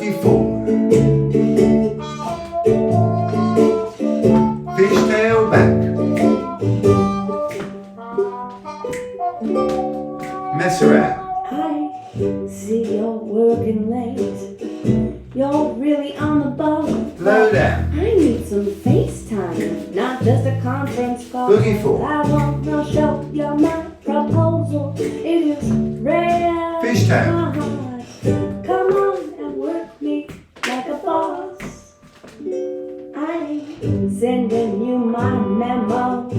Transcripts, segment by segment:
Boogie forward. Fishtail back. Mess around. I see you're working late. You're really on the ball. Slow down. I need some FaceTime, not just a conference call. Boogie forward. I wanna show you my proposal. It is rare. Fishtail. Come on and work me like a boss. I'm sending you my memo,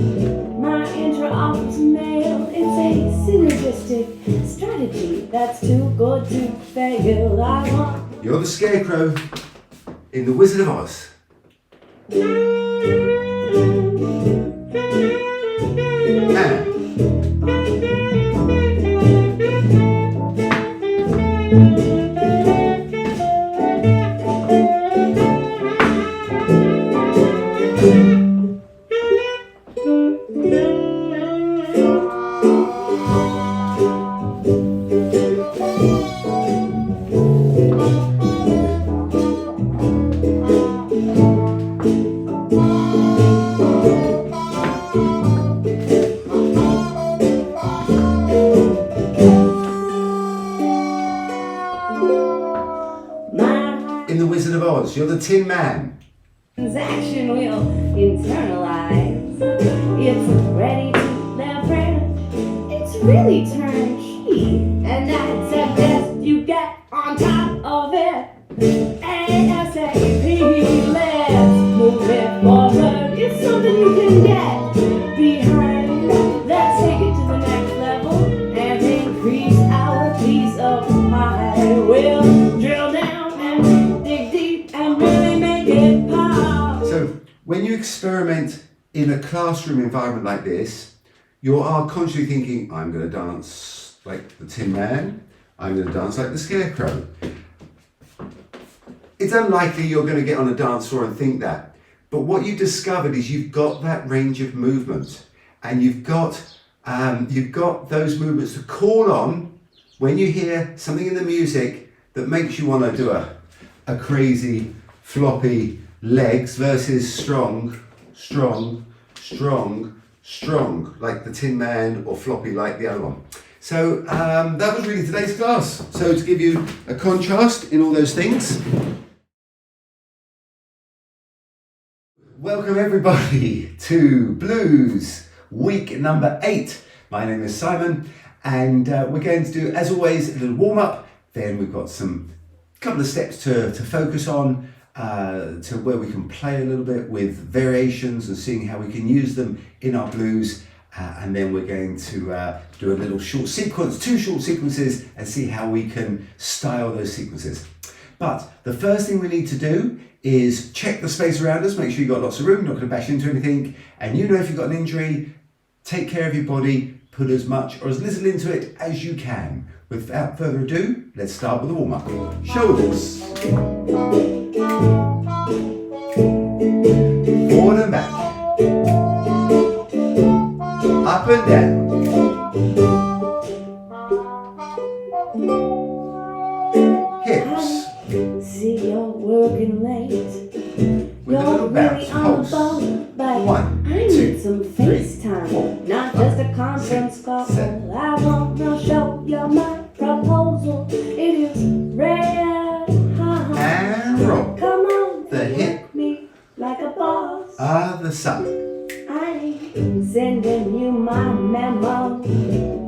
my intra-office mail. It's a synergistic strategy that's too good to fail. I want. You're the Scarecrow in The Wizard of Oz. In The Wizard of Oz, you're the Tin Man. Transaction will internalize. It's ready to leverage. It's really turnkey, and I'd suggest you get on top of it ASAP. Let's move it forward. It's something you can get behind. Let's take it to the next level and increase our piece of pie. We'll drill down and dig deep and really make it pop. So when you experiment in a classroom environment like this, you are consciously thinking, I'm going to dance like the Tin Man, I'm going to dance like the Scarecrow. It's unlikely you're going to get on a dance floor and think that. But what you've discovered is you've got that range of movement, and you've got those movements to call on when you hear something in the music that makes you want to do a crazy floppy legs versus strong, like the Tin Man, or floppy like the other one. So that was really today's class. So to give you a contrast in all those things. Welcome everybody to Blues week number 8. My name is Simon, and we're going to do, as always, a little warm up. Then we've got a couple of steps to focus on, to where we can play a little bit with variations and seeing how we can use them in our blues. And then we're going to do a little short sequence, 2 short sequences, and see how we can style those sequences. But the first thing we need to do is check the space around us, make sure you've got lots of room, not going to bash into anything, and you know if you've got an injury, take care of your body, put as much or as little into it as you can. Without further ado, let's start with the warm-up. Shoulders. Forward and back. Up and down. Hips. See you're working late. With a little bounce. Pulse. 1, I 2, need some 3, FaceTime, 4, not 5, just a conference call. 7. I wanna show you my proposal. It is rare. And roll. Come on, The hip. work me like a boss. Other side. I'm sending you my memo,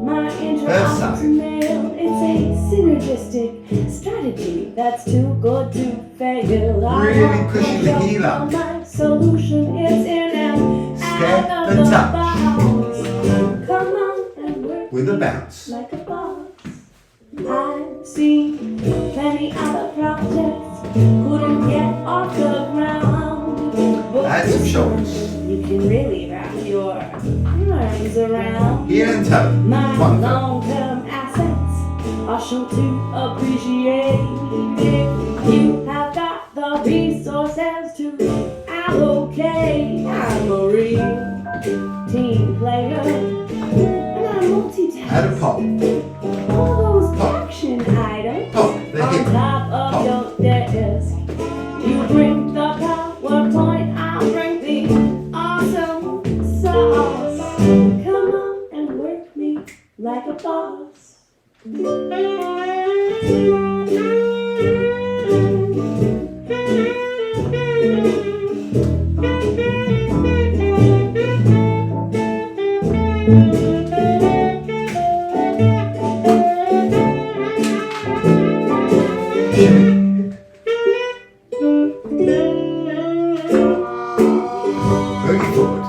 my First intra-office side. mail. It's a synergistic strategy that's too good to fail. Really pushing the heel up. My solution is in and Step out and of the touch. box. Come on and work With a me bounce. like a boss. I've seen plenty other projects couldn't get off the ground. But Add some shoulders. you can really wrap your arms around. Heel and toe. My 1 foot. long-term assets are sure to appreciate if you have got the resources to allocate. I'm a real team player, and I multitask. Add a pop. All those Pop. action items Pop. The on hip. top of Pop. your desk. like a boss. Boogie forward.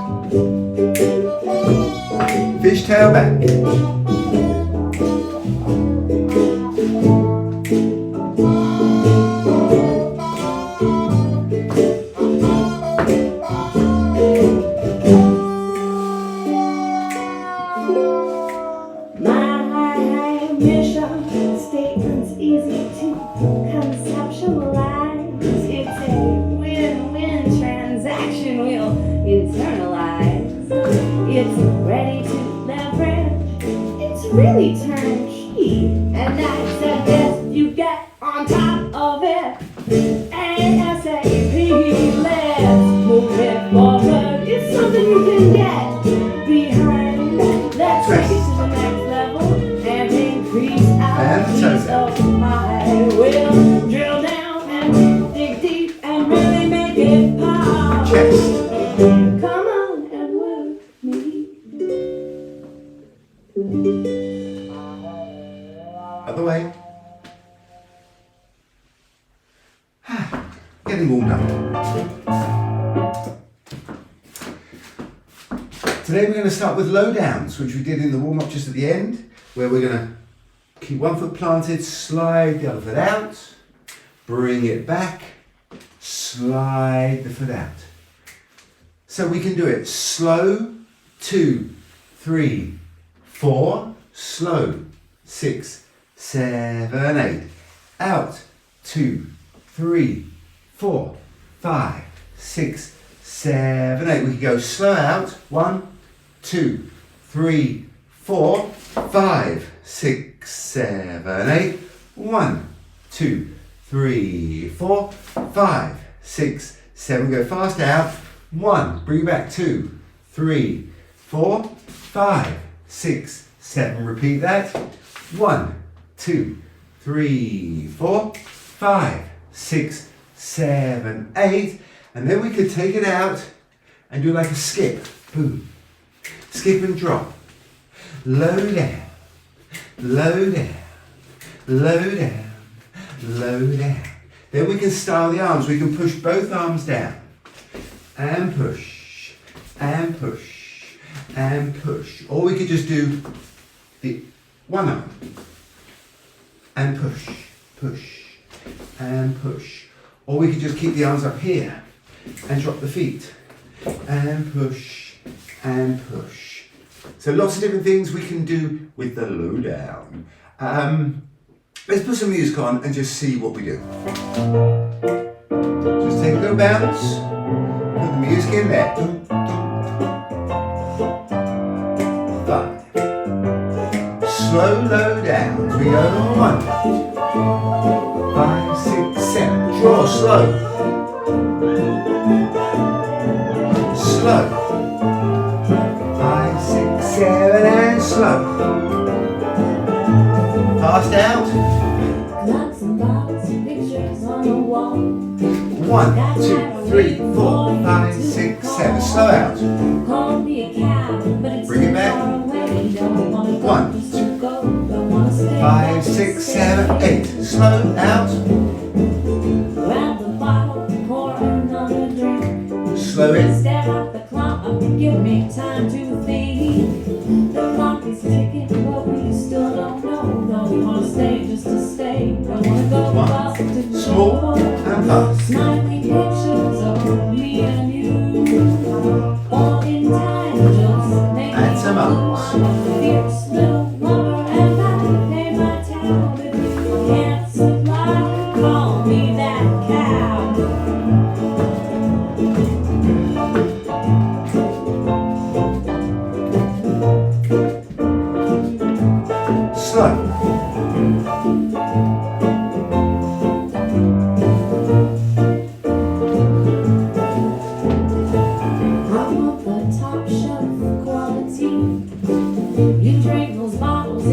Fishtail back. My mission statement's easy to conceptualize. It's a win-win transaction we'll internalize. It's ready to leverage. It's really turnkey. And I suggest you get on top of it. ASAP, let's move it forward. It's something you can get behind. Let's take it to the next level and increase our peace of mind. We'll drill down and dig deep and really make it pop. Chest. Come on and work me. Other way. Getting warmed up. Today we're going to start with low downs, which we did in the warm-up just at the end, where we're going to keep one foot planted, slide the other foot out, bring it back, slide the foot out. So we can do it slow, 2, 3, 4, slow, 6, 7, 8, out, 2, 3, 4, 5, 6, 7, 8. We can go slow out, 1, 2, 3, 4, 5, 6, 7, 8. 1, 2, 3, 4, 5, 6, 7. Go fast out. 1, bring it back. 2, 3, 4, 5, 6, 7. Repeat that. 1, 2, 3, 4, 5, 6, 7, 8. And then we could take it out and do like a skip. Boom. Skip and drop. Low down. Low down. Low down. Low down. Then we can style the arms. We can push both arms down. And push. And push. And push. Or we could just do the one arm. And push. Push. And push. Or we could just keep the arms up here and drop the feet and push and push. So lots of different things we can do with the low down. Let's put some music on and just see what we do. Just take a little bounce, put the music in there. 5. Slow low downs. We go 1, 5, 6, 7. Draw slow. Slow. 5, 6, 7 and slow. Fast out. Clocks and bottles, pictures on the wall. 1, 2, 3, 4, 5, 6, 7. Slow out. Call me a cab, but it's Bring it back. far away. Don't wanna go, 1, just to go. Don't wanna stay. 5, 6, 7, 8. Slow out. Grab the bottle, pour another drink. Slow it. Stare at the clock, give me time to think. The clock is ticking, but we still don't know. Don't wanna stay just to stay. Don't wanna go One, fast to small go. and fast. Smiling pictures of me and you. All in time, just make And me some blue. arms. I'm a fierce little lover and I pay my tab. If you can't supply, call me that cab. Slow. I want the top shelf quality. You drink those bottles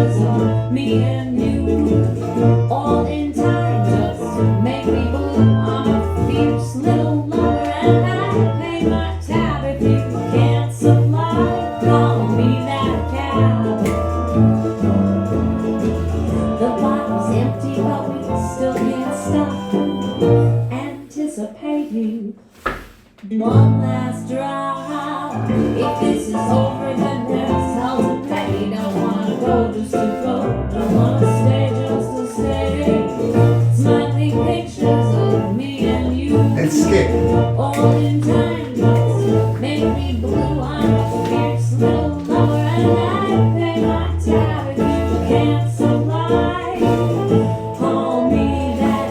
pictures of me and you, all in time, just make me blue. I'm a fierce little lover, and I pay my tab if you can't supply. Call me that cab. The bottle's empty, but we still can't stop anticipating one last drop. If this is over, then there's hell to pay. Don't wanna go just to go, don't wanna stay just to stay. Smiling pictures of me and you, Let's skip. all in time, just make me blue. I'm a fierce little lover, and I pay my tab if you can't supply. Call me that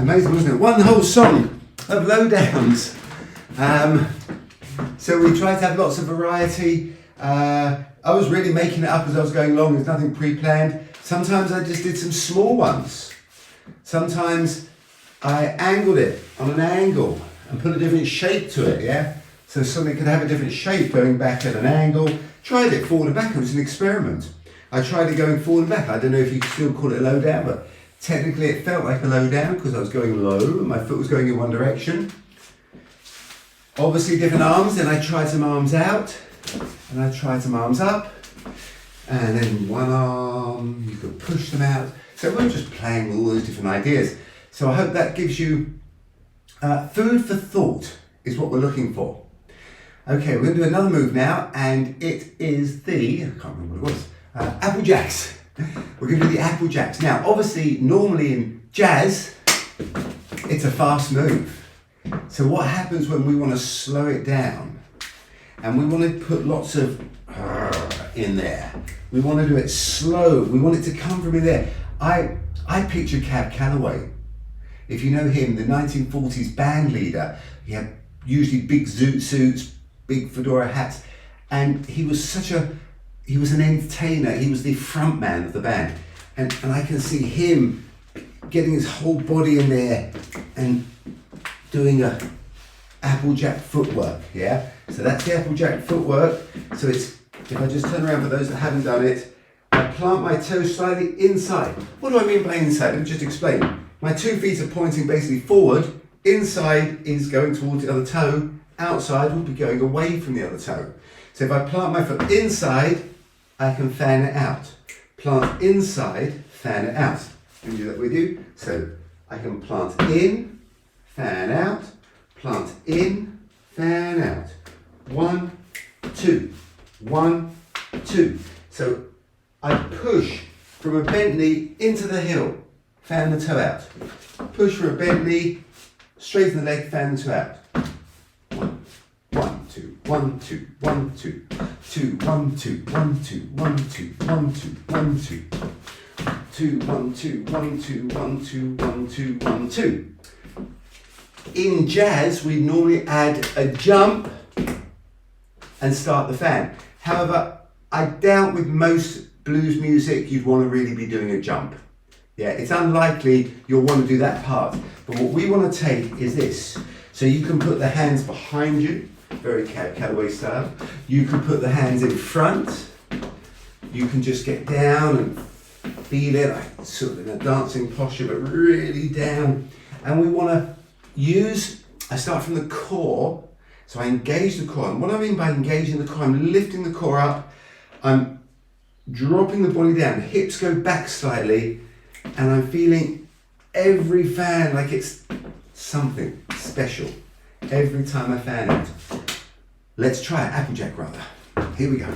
Amazing, wasn't it? One whole song of lowdowns. So we tried to have lots of variety. I was really making it up as I was going along. There's nothing pre-planned. Sometimes I just did some small ones. Sometimes I angled it on an angle and put a different shape to it, yeah? So something could have a different shape going back at an angle. Tried it forward and back. It was an experiment. I tried it going forward and back. I don't know if you could still call it a lowdown, but technically it felt like a lowdown because I was going low and my foot was going in one direction. Obviously different arms, then I tried some arms out and I tried some arms up, and then one arm, you could push them out. So we're just playing with all those different ideas. So I hope that gives you food for thought is what we're looking for. Okay, we're going to do another move now, and it is the, I can't remember what it was, Apple Jacks. We're going to do the Apple Jacks. Now, obviously, normally in jazz, it's a fast move. So what happens when we want to slow it down and we want to put lots of in there? We want to do it slow. We want it to come from in there. I picture Cab Calloway. If you know him, the 1940s band leader, he had usually big zoot suits, big fedora hats, and he was an entertainer. He was the front man of the band. And I can see him getting his whole body in there and doing a Applejack footwork, yeah? So that's the Applejack footwork. So it's, if I just turn around for those that haven't done it, I plant my toes slightly inside. What do I mean by inside? Let me just explain. My 2 feet are pointing basically forward. Inside is going towards the other toe. Outside will be going away from the other toe. So if I plant my foot inside, I can fan it out. Plant inside, fan it out. Can you do that with you? So I can plant in, fan out, plant in, fan out. 1, 2, 1, 2. So I push from a bent knee into the heel, fan the toe out. Push from a bent knee, straighten the leg, fan the toe out. 1, 2, 1, 2, 1, 2, 2, 1, 2, 1, 2, 1, 2, 1, 2, 1, 2, 2, 1, 2, 1, 2, 1, 2, 1, 2, 1, 2. In jazz, we normally add a jump and start the fan. However, I doubt with most blues music you'd want to really be doing a jump. Yeah, it's unlikely you'll want to do that part. But what we want to take is this. So you can put the hands behind you, very cutaway style. You can put the hands in front. You can just get down and feel it, like sort of in a dancing posture, but really down. And we want to use, I start from the core. So I engage the core. And what I mean by engaging the core, I'm lifting the core up. I'm dropping the body down. Hips go back slightly. And I'm feeling every fan like it's something special. Every time I fan it. Let's try it, Applejack rather. Here we go.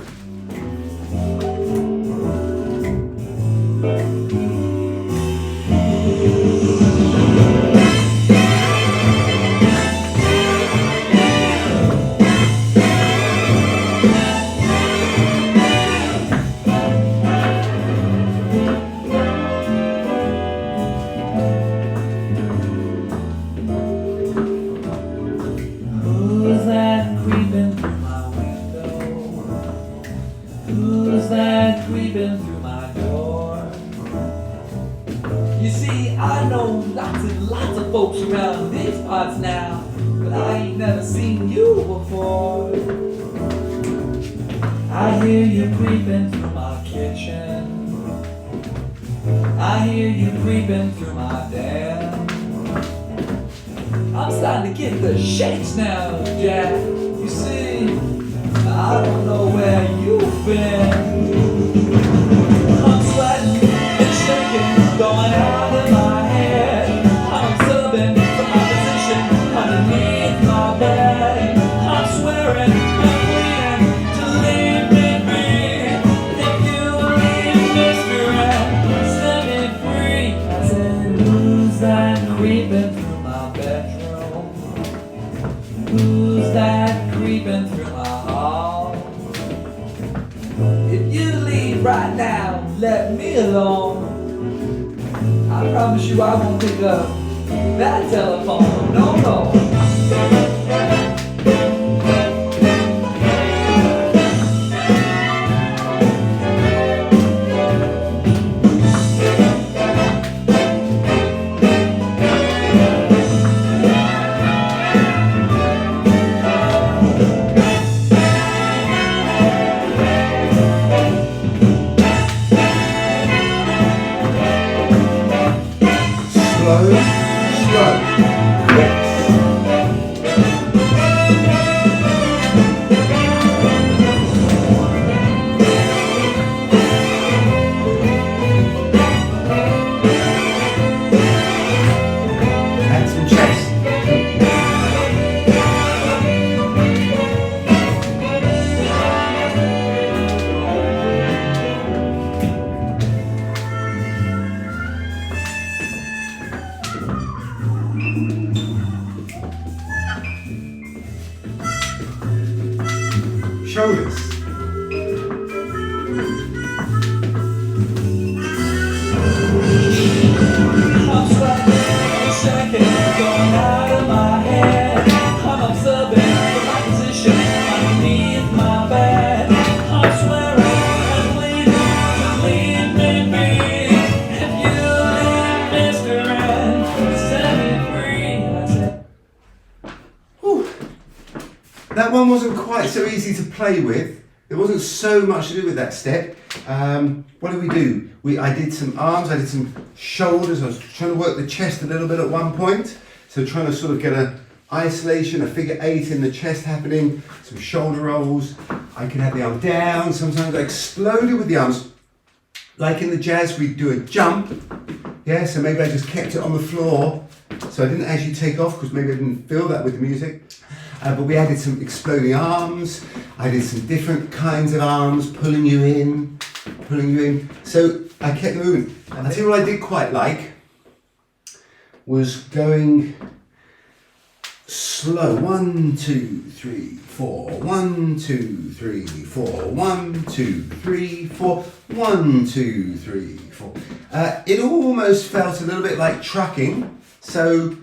Around these parts now, but I ain't never seen you before. I hear you creeping through my kitchen. I hear you creeping through my den. I'm starting to get the shakes now, Jack. You see, I don't know where you've been. I'm sweating and shaking, going out of my head. I'm observing from my position underneath my bed. I'm swearing and pleading to leave me be. If you leave, Mr. Ed, set me free. I said, who's that creeping through my bedroom? Who's that creeping through my hall? If you leave right now, let me alone. I promise you I won't pick up that telephone, no, no. Shoulders. I'm sweating and shaking, going out of my head. I'm observing from my position underneath my bed. I'm swearing and pleading to leave me be. If you leave, Mr. Ed, set me free. I said, Whew. That one wasn't quite so easy to play with. There wasn't so much to do with that step. What did we do? I did some arms, I did some shoulders. I was trying to work the chest a little bit at one point. So trying to sort of get an isolation, a figure 8 in the chest happening, some shoulder rolls. I could have the arm down. Sometimes I exploded with the arms. Like in the jazz, we'd do a jump. Yeah, so maybe I just kept it on the floor. So I didn't actually take off because maybe I didn't feel that with the music. But we added some exploding arms. I did some different kinds of arms, pulling you in. So I kept moving. And I tell you what I did quite like was going slow. 1, 2, 3, 4. 1, 2, 3, 4. 1, 2, 3, 4. 1, 2, 3, 4. It almost felt a little bit like trucking. So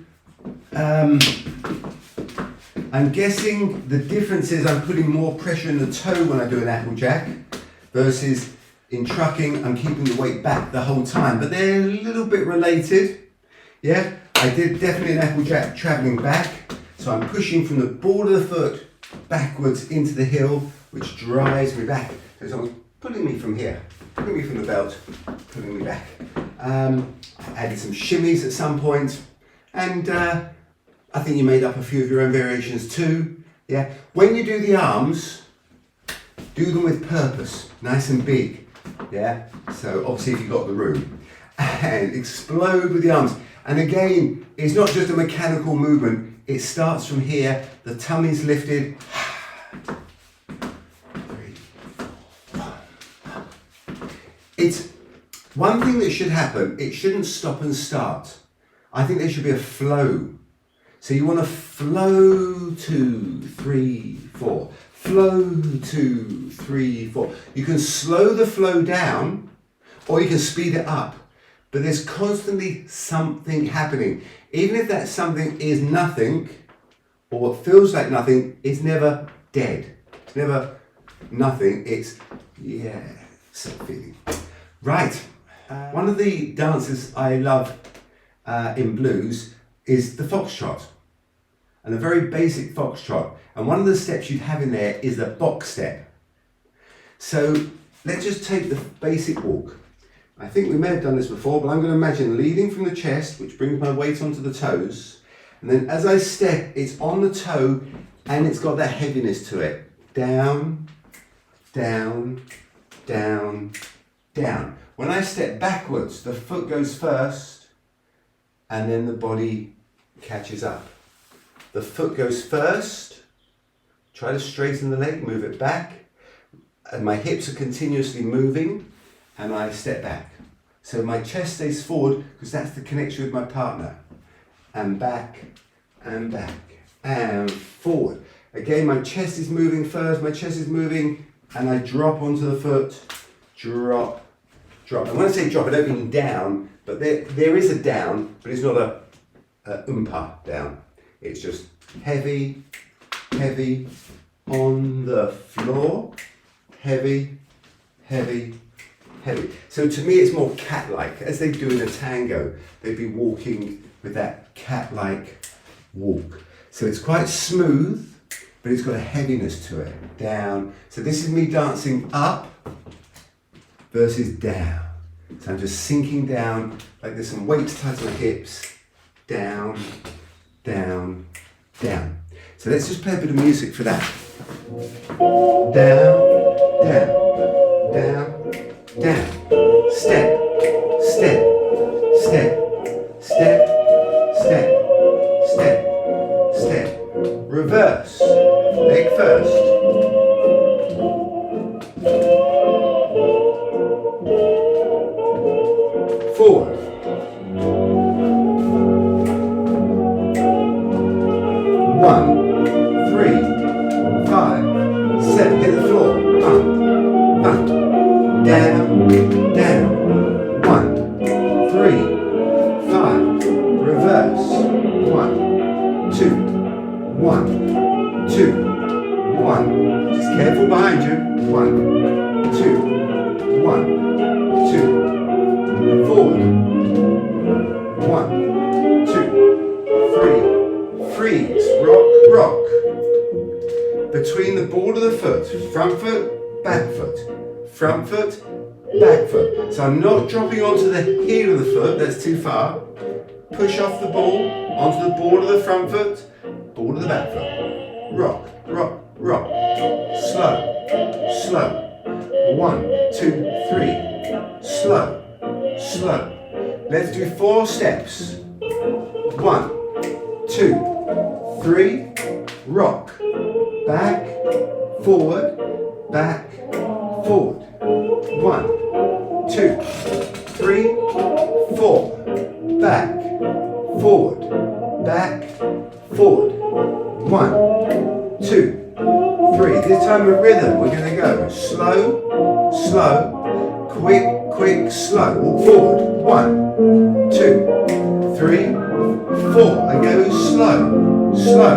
I'm guessing the difference is I'm putting more pressure in the toe when I do an Applejack versus in trucking, I'm keeping the weight back the whole time, but they're a little bit related. Yeah, I did definitely an apple jack traveling back. So I'm pushing from the ball of the foot backwards into the heel, which drives me back. So it's almost pulling me from here, pulling me from the belt, pulling me back. I added some shimmies at some point, and I think you made up a few of your own variations too. Yeah. When you do the arms, do them with purpose, nice and big. Yeah. So obviously if you've got the room, and explode with the arms. And again, it's not just a mechanical movement. It starts from here. The tummy's lifted. 3, 4. It's one thing that should happen. It shouldn't stop and start. I think there should be a flow. So you want to flow 2, 3, 4. Flow 2, 3, 4. You can slow the flow down, or you can speed it up. But there's constantly something happening. Even if that something is nothing, or what feels like nothing, it's never dead. It's never nothing. It's, yeah, some feeling. Right. One of the dances I love in blues is the foxtrot. And a very basic foxtrot. And one of the steps you'd have in there is the box step. So let's just take the basic walk. I think we may have done this before, but I'm going to imagine leading from the chest, which brings my weight onto the toes. And then as I step, it's on the toe and it's got that heaviness to it. Down, down, down, down. When I step backwards, the foot goes first and then the body catches up. The foot goes first, try to straighten the leg, move it back, and my hips are continuously moving. And I step back. So my chest stays forward because that's the connection with my partner. And back, and back, and forward. Again, my chest is moving first, my chest is moving, and I drop onto the foot, drop, drop. And when I say drop, I don't mean down, but there is a down, but it's not a oompa down. It's just heavy, heavy on the floor, heavy, heavy, heavy. So to me it's more cat-like. As they do in a tango, they'd be walking with that cat-like walk. So it's quite smooth, but it's got a heaviness to it. Down. So this is me dancing up versus down. So I'm just sinking down, like there's some weights tied to my hips. Down, down, down. So let's just play a bit of music for that. Down, down, down, down, step, step, step, step, step, step, step, reverse, leg first, forward, 1, 3, 5, 7, hit the floor, down, down, 1, 3, 5, reverse, 1, 2, 1, 2, 1, just careful behind you, 1, 2, 1, 2, forward, 1, 2, 3, freeze, rock, rock, between the ball of the foot, front foot, back foot, front foot, back foot. So I'm not dropping onto the heel of the foot, that's too far. Push off the ball, onto the ball of the front foot, ball of the back foot. Rock, rock, rock. Slow, slow. 1, 2, 3. Slow, slow. Let's do 4 steps. 1, 2, 3. Rock. Back, forward, back, forward. 1, 2, 3, 4. Back, forward, back, forward. 1, 2, 3. This time with rhythm, we're going to go slow, slow, quick, quick, slow. Walk forward. 1, 2, 3, 4. And go slow, slow,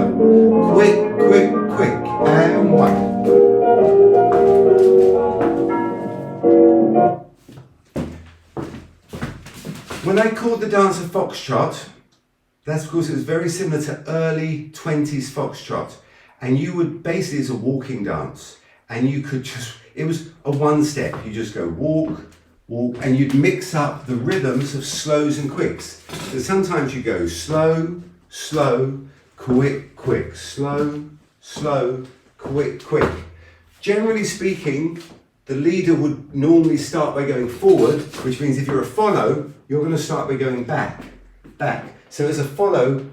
quick, quick, quick. And 1. dance a foxtrot, that's because it was very similar to early 20s foxtrot. And you would basically, it's a walking dance. And you could just, it was a one step. You just go walk, walk, and you'd mix up the rhythms of slows and quicks. So sometimes you go slow, slow, quick, quick, slow, slow, quick, quick. Generally speaking, the leader would normally start by going forward, which means if you're a follow, you're going to start by going back, back. So as a follow,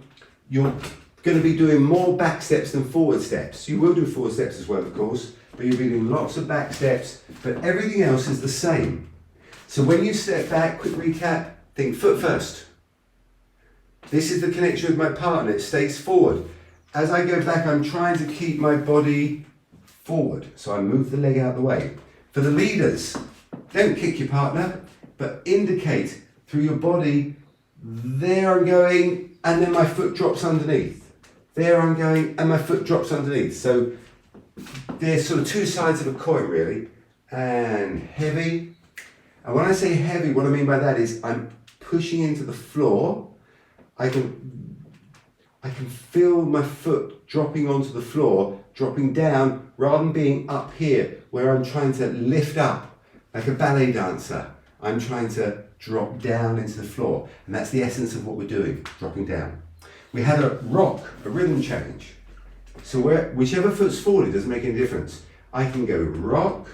you're going to be doing more back steps than forward steps. You will do forward steps as well, of course, but you'll be doing lots of back steps, but everything else is the same. So when you step back, quick recap, think foot first. This is the connection with my partner, it stays forward. As I go back, I'm trying to keep my body forward, so I move the leg out of the way. For the leaders, don't kick your partner, but indicate through your body, there I'm going, and then my foot drops underneath. There I'm going, and my foot drops underneath. So there's sort of two sides of a coin, really. And heavy. And when I say heavy, what I mean by that is I'm pushing into the floor. I can feel my foot dropping onto the floor, dropping down, rather than being up here, where I'm trying to lift up, like a ballet dancer. I'm trying to drop down into the floor. And that's the essence of what we're doing, dropping down. We had a rock, a rhythm change. So whichever foot's forward, it doesn't make any difference. I can go rock,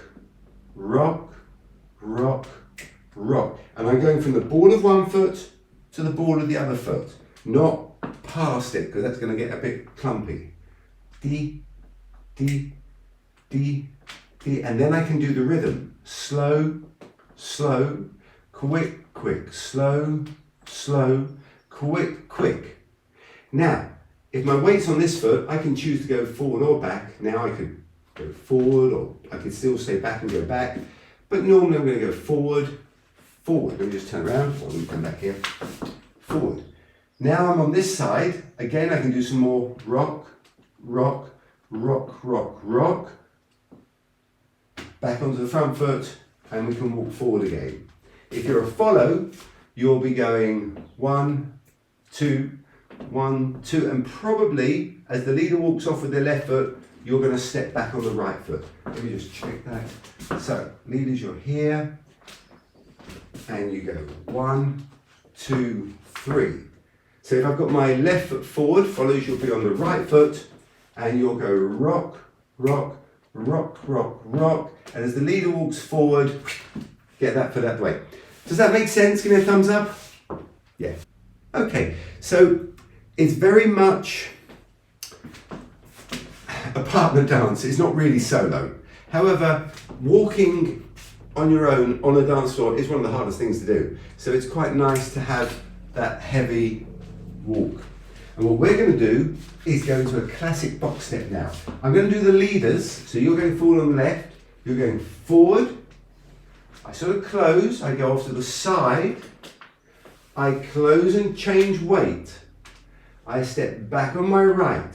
rock, rock, rock. And I'm going from the ball of one foot to the ball of the other foot, not past it, because that's going to get a bit clumpy. D, D, D, D. And then I can do the rhythm. Slow, slow, quick, quick, slow, slow, quick, quick. Now, if my weight's on this foot, I can choose to go forward or back. Now I could go forward, or I could still stay back and go back. But normally I'm going to go forward, forward. Let me just turn around, or let me come back here. Forward. Now I'm on this side. Again, I can do some more rock, rock, rock, rock, rock. Back onto the front foot, and we can walk forward again. If you're a follow, you'll be going 1, 2, 1, 2, and probably as the leader walks off with their left foot, you're going to step back on the right foot. Let me just check that. So, leaders, you're here, and you go 1, 2, 3. So if I've got my left foot forward, follows, you'll be on the right foot, and you'll go rock, rock, rock, rock, rock, and as the leader walks forward, get that foot out of the way. Does that make sense? Give me a thumbs up. Yeah. Okay, so it's very much a partner dance. It's not really solo. However, walking on your own on a dance floor is one of the hardest things to do. So it's quite nice to have that heavy walk. And what we're going to do is go into a classic box step now. I'm going to do the leaders. So you're going forward on the left. You're going forward. I sort of close. I go off to the side. I close and change weight. I step back on my right.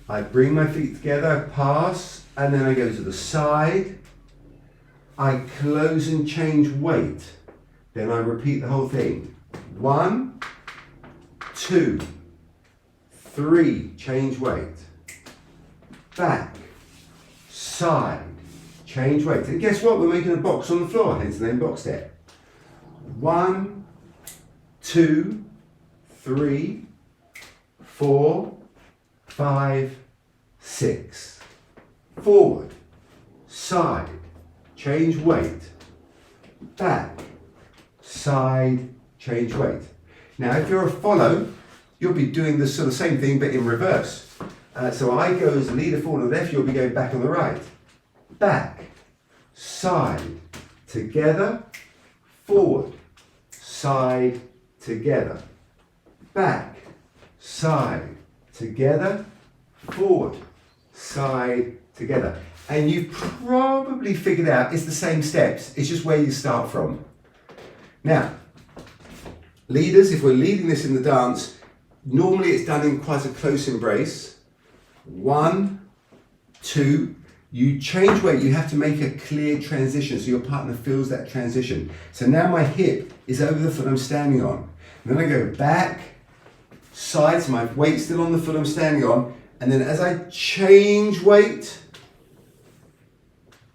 I bring my feet together, pass, and then I go to the side. I close and change weight. Then I repeat the whole thing. 1, 2, 3, change weight. Back, side, change weight. And guess what? We're making a box on the floor, hence the name box step. 1, 2, 3, 4, 5, 6. Forward, side, change weight. Back, side, change weight. Now, if you're a follow, you'll be doing the sort of same thing, but in reverse. So I go as a leader forward on the left, you'll be going back on the right. Back, side, together, forward, side, together. Back, side, together, forward, side, together. And you've probably figured out it's the same steps, it's just where you start from. Now, leaders, if we're leading this in the dance, normally it's done in quite a close embrace. 1, 2, you change weight, you have to make a clear transition so your partner feels that transition. So now my hip is over the foot I'm standing on. And then I go back, side, so my weight's still on the foot I'm standing on. And then as I change weight,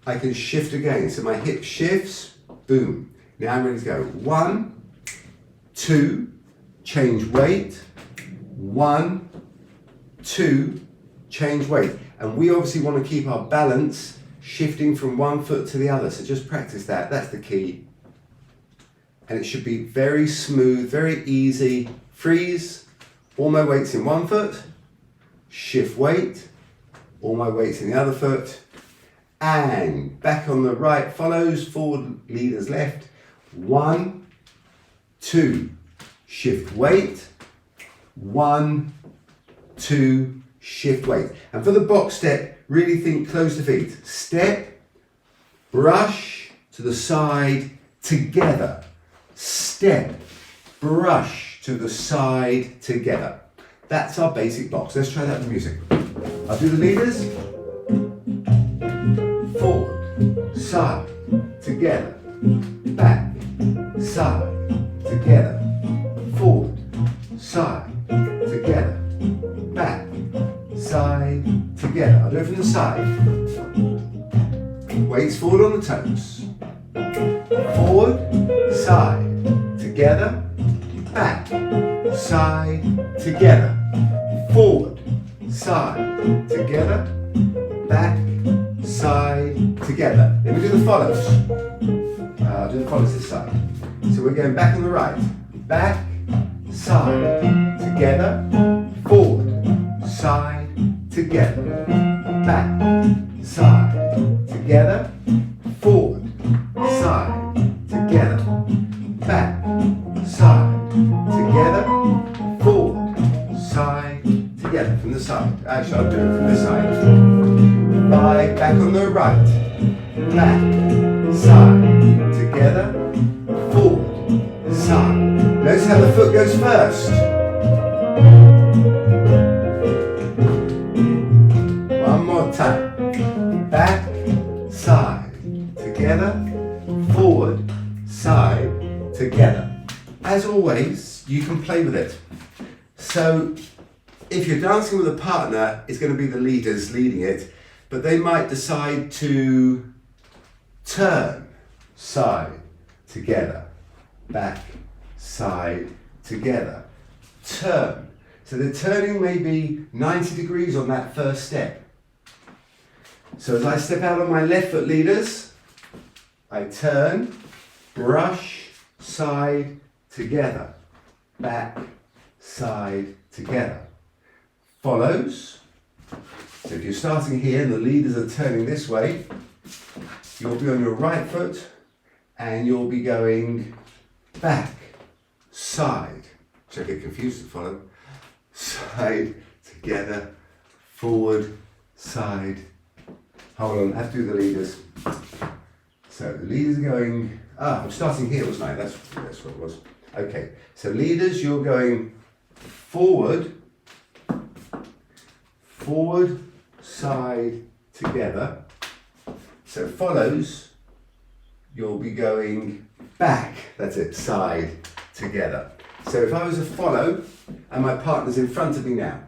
I can shift again. So my hip shifts, boom. Now I'm ready to go. 1, 2, change weight. 1, 2, change weight. And we obviously want to keep our balance shifting from one foot to the other. So just practice that. That's the key. And it should be very smooth, very easy. Freeze. All my weight's in one foot. Shift weight. All my weight's in the other foot. And back on the right follows. Forward, leaders left. 1, 2. Shift weight. 1, 2. Shift weight. And for the box step, really think close to feet. Step, brush to the side, together. Step, brush to the side, together. That's our basic box. Let's try that with music. I'll do the leaders. Forward, side, together. Back, side, together. Forward, side, together. Back, side, together. I'll do it from the side. Weights forward on the toes. Forward, side, together. Back, side, together. Forward, side, together. Back, side, together. Then we do the follows. I'll do the follows this side. So we're going back on the right. Back, side, together. Forward, side, together. Back, side, together. Forward, side, together. Back, side, together. Forward, side, together. From the side. Actually, I'll do it from this side. Back on the right. Back, side, together. Forward, side. Notice how the foot goes first. One more time. Back, side, together. Forward, side, together. As always, you can play with it. So if you're dancing with a partner, it's going to be the leaders leading it, but they might decide to turn, side, together, back, side, together, turn. So the turning may be 90 degrees on that first step. So as I step out on my left foot, leaders, I turn, brush, side, together, back, side, together. Follows. So if you're starting here and the leaders are turning this way, you'll be on your right foot and you'll be going back, side. Which I get confused to follow. Side, together, forward, side. Hold on, I have to do the leaders. So the leaders are going, I'm starting here, wasn't I? That's what it was. Okay, so leaders, you're going forward, side, together. So follows, you'll be going back, that's it, side, together. So if I was to follow, and my partner's in front of me now,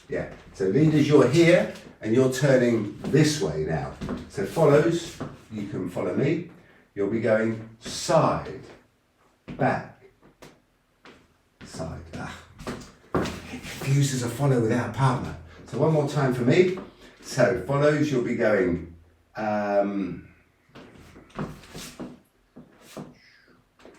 yeah. So leaders, you're here, and you're turning this way now. So follows, you can follow me, you'll be going side, back, side. Get confused as a follow without a partner. So one more time for me. So follows, you'll be going, no,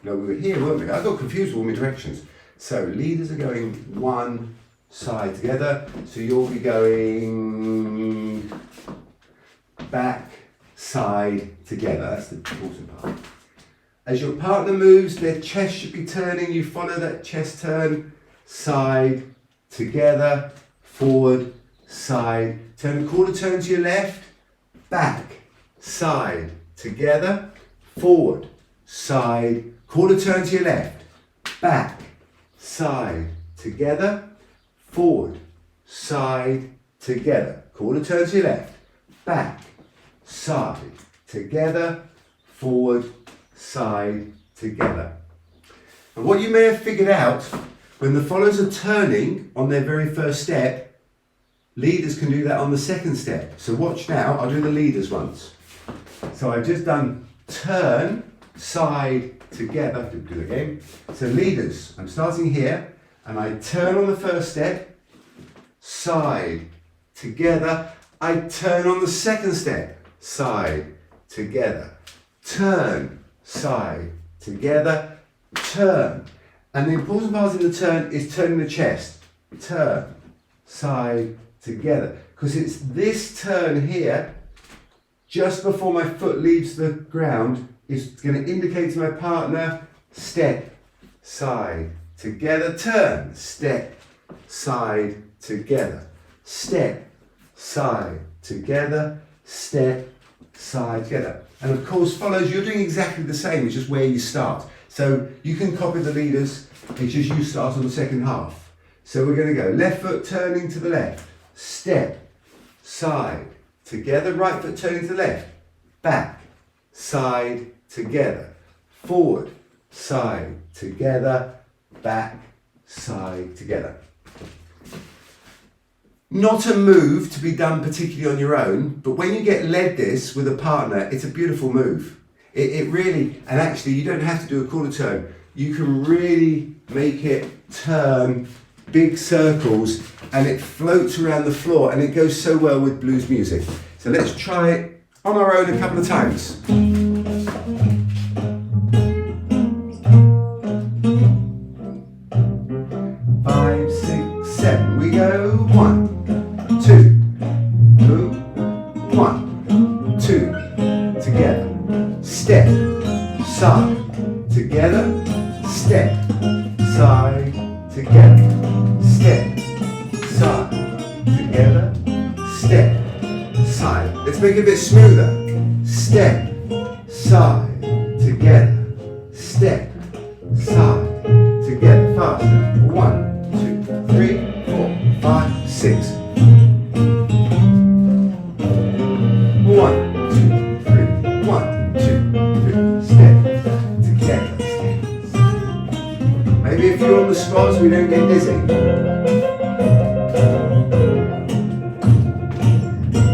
we were here, weren't we? I got confused with all my directions. So leaders are going one side together. So you'll be going back, side, together. That's the important part. As your partner moves, their chest should be turning. You follow that chest turn. Side, together, forward, side. Turn a quarter turn to your left. Back, side, together, forward, side. Quarter turn to your left. Back, side, together, forward, side, together. Quarter turn to your left. Back, side, together, forward, side, together. And what you may have figured out, when the followers are turning on their very first step, leaders can do that on the second step. So watch now, I'll do the leaders once. So I've just done turn, side, together, do it again. So leaders, I'm starting here, and I turn on the first step, side, together. I turn on the second step, side, together. Turn, side, together, turn. And the important part in the turn is turning the chest. Turn, side, together. Because it's this turn here, just before my foot leaves the ground, is going to indicate to my partner, step, side, together, turn, step, side, together, step, side, together, step, side, together. And of course, follows, you're doing exactly the same, it's just where you start. So you can copy the leaders, it's just you start on the second half. So we're going to go left foot turning to the left, step, side, together, right foot turning to the left, back, side, together, forward, side, together, back, side, together. Not a move to be done particularly on your own, but when you get led this with a partner, it's a beautiful move. It really, and actually you don't have to do a quarter turn. You can really make it turn big circles and it floats around the floor and it goes so well with blues music. So let's try it on our own a couple of times. 5, 6, 7. We go 1, 2, move, 1, 2, together, step, side, together, step, side, together, step, side, together, step, side. Let's make it a bit smoother. Step, side, together, step, side, together. Faster. 1, 2, 3, 4, 5, 6. 1, 2, 3, 1, 2, 3. Step, together, step. Maybe if you're on the spot so we don't get dizzy.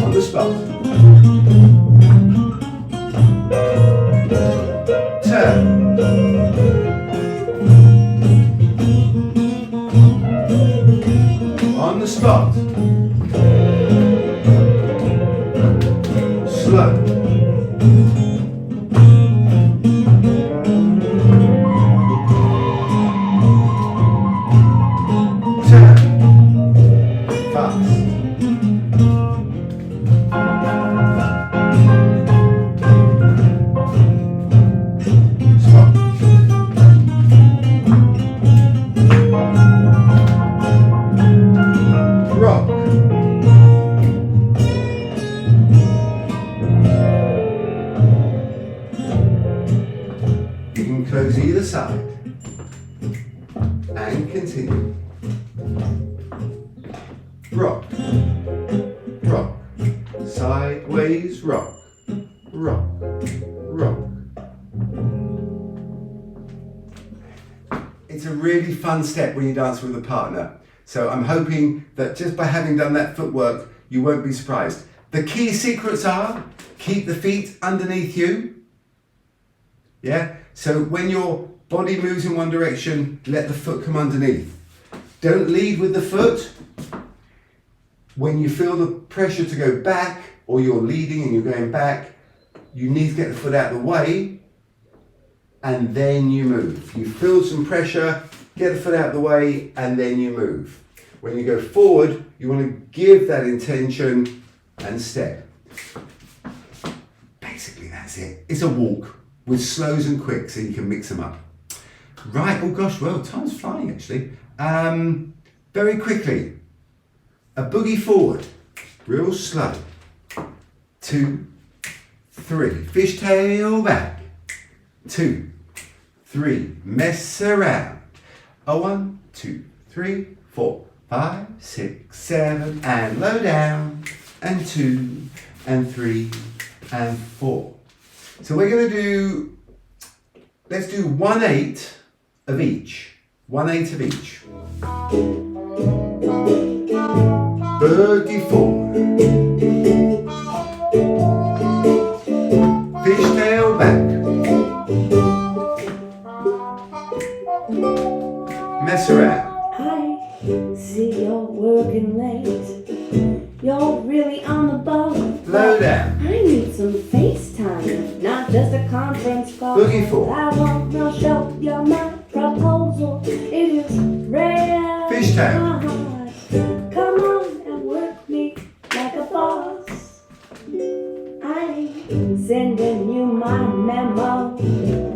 On the spot. Turn. On the spot. Slow. Turn. Fast. Stop. Rock. You can close either side and continue. Rock, rock, sideways, rock, rock, rock. It's a really fun step when you dance with a partner. So I'm hoping that just by having done that footwork, you won't be surprised. The key secrets are, keep the feet underneath you. Yeah, so when your body moves in one direction, let the foot come underneath. Don't lead with the foot. When you feel the pressure to go back, or you're leading and you're going back, you need to get the foot out of the way, and then you move. You feel some pressure, get the foot out of the way, and then you move. When you go forward, you want to give that intention and step. Basically, that's it. It's a walk with slows and quicks, so you can mix them up. Right, oh gosh, well, time's flying actually. Very quickly, a boogie forward, real slow. 2, 3, fishtail back. 2, 3, mess around. 1, 2, 3, 4, 5, 6, 7, and low down. And 2, and 3, and 4. So we're going to do, let's do 1/8 of each. 1/8 of each. Boogie forward. Fishtail back. Mess around. I see you're working late. You're really on the ball. Low down. I need some FaceTime, not just a conference call. Boogie forward. I wanna show you my proposal. It is rare. Fishtail. Come on and work me like a boss. I'm sending you my memo,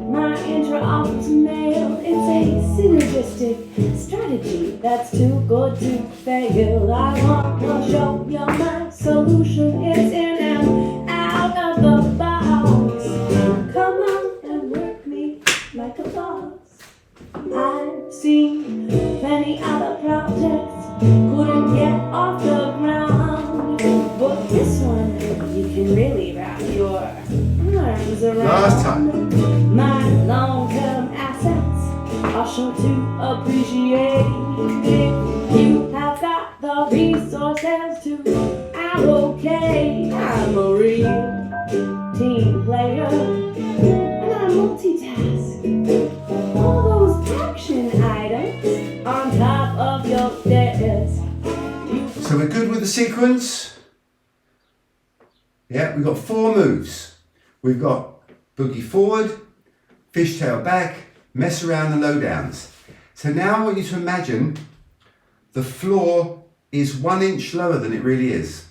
my intra-office mail. It's a synergistic strategy that's too good to fail. I wanna show you my solution. It's in and out of the box. Come on and work me like a boss. I've seen plenty other projects couldn't get off the ground, but this one you can really wrap your arms around. Last time. My long-term assets are sure to appreciate if you have got the resources to allocate. I'm a real team player and I multitask. All those action items on top of your desk. So we're good with the sequence? Yeah, we've got 4 moves. We've got boogie forward, fishtail back, mess around the low downs. So now I want you to imagine the floor is 1 inch lower than it really is.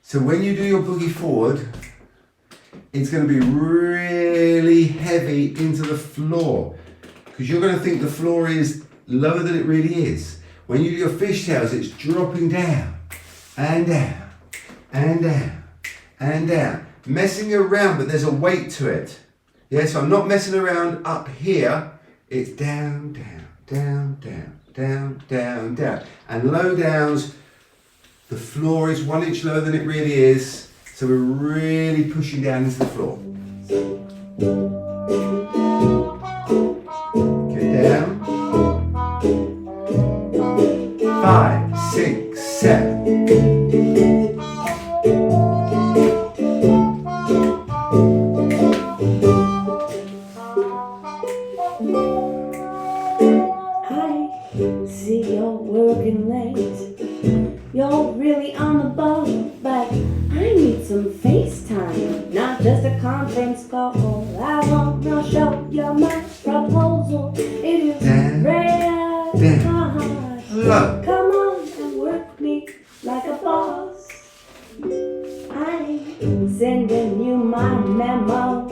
So when you do your boogie forward, it's going to be really heavy into the floor because you're going to think the floor is lower than it really is. When you do your fishtails, it's dropping down and down and down and down. Messing around, but there's a weight to it. Yeah, so I'm not messing around up here. It's down, down, down, down, down, down, down. And low downs, the floor is 1 inch lower than it really is. So we're really pushing down into the floor. Get down. 5, 6, 7. I see you're working late. You're really on the ball, but I need some FaceTime, not just a conference call. I wanna show you my proposal. It is rare. Low. Come on and work me like a boss. I'm sending you my memo,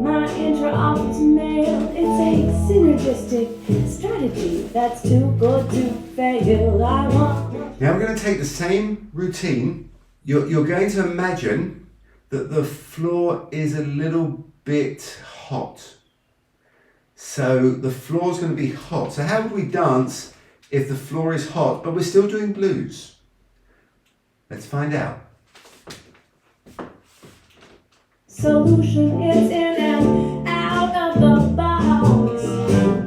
my intra-office mail. It's a synergistic strategy that's too good to fail. I want. Now we're going to take the same routine. You're going to imagine that the floor is a little bit hot. So the floor is going to be hot. So how would we dance if the floor is hot, but we're still doing blues? Let's find out. Solution is in and out of the box.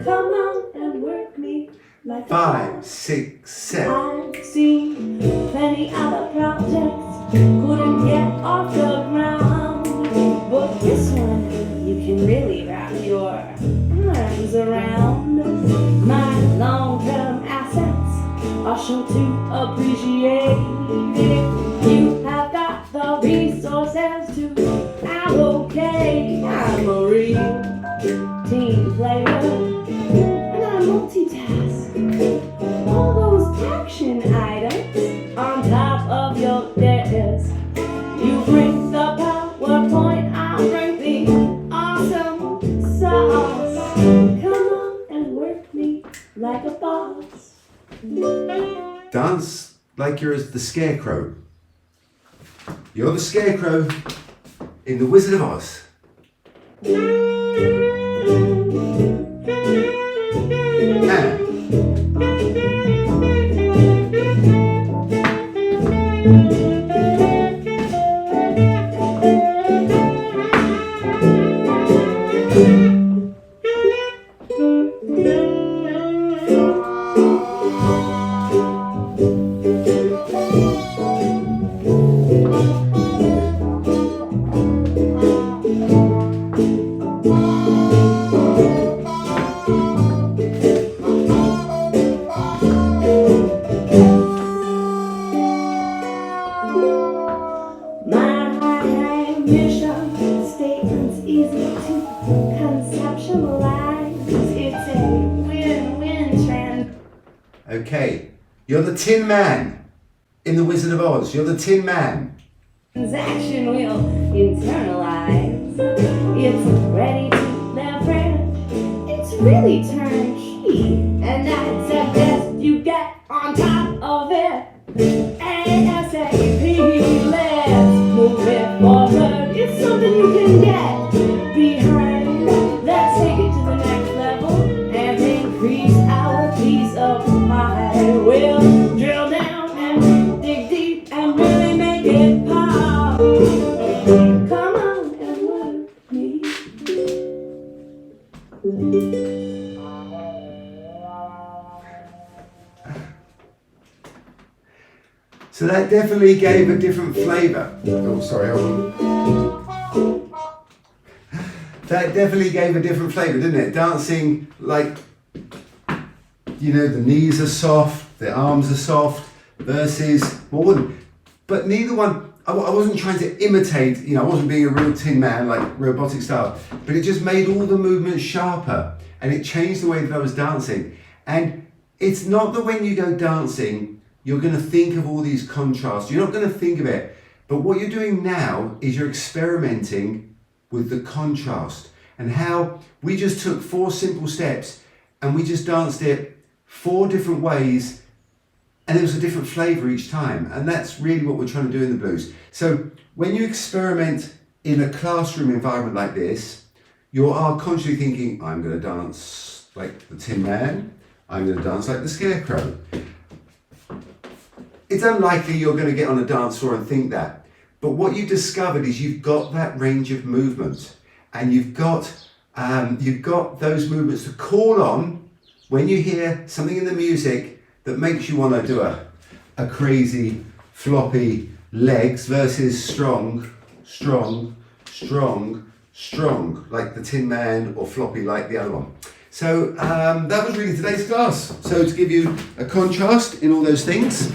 Come on and work me like a 5, boss. 6, 7. I've seen plenty other projects couldn't get off the ground, but this one you can really wrap your arms around. My long-term assets are sure to appreciate if you have got the resources to allocate. I'm a real team player and I multitask. All those action items on top of your desk. You bring the PowerPoint, I'll bring the awesome sauce. Come on and work me like a boss. Dance like you're the Scarecrow. You're the Scarecrow in The Wizard of Oz. And You're the Tin Man in The Wizard of Oz. You're the Tin Man. Transaction will internalize. It's ready to leverage. It's really turnkey. And I suggest you get on top of it. ASAP, let's move it forward. It's something you can get behind. Let's take it to the next level and increase our piece of pie. We'll drill down and dig deep and really make it pop. Come on and work me. So that definitely gave a different flavour. Oh, sorry, hold on. That definitely gave a different flavour, didn't it? Dancing like, you know, the knees are soft, the arms are soft, versus, but neither one, I wasn't trying to imitate, you know, I wasn't being a real Tin Man, like robotic style, but it just made all the movements sharper and it changed the way that I was dancing. And it's not that when you go dancing, you're going to think of all these contrasts. You're not going to think of it. But what you're doing now is you're experimenting with the contrast and how we just took 4 simple steps and we just danced it 4 different ways and there was a different flavour each time. And that's really what we're trying to do in the blues. So when you experiment in a classroom environment like this, you are consciously thinking, I'm going to dance like the Tin Man. I'm going to dance like the Scarecrow. It's unlikely you're going to get on a dance floor and think that. But what you've discovered is you've got that range of movement and you've got those movements to call on when you hear something in the music that makes you want to do a crazy floppy legs versus strong, like the Tin Man, or floppy like the other one. So that was really today's class. So to give you a contrast in all those things,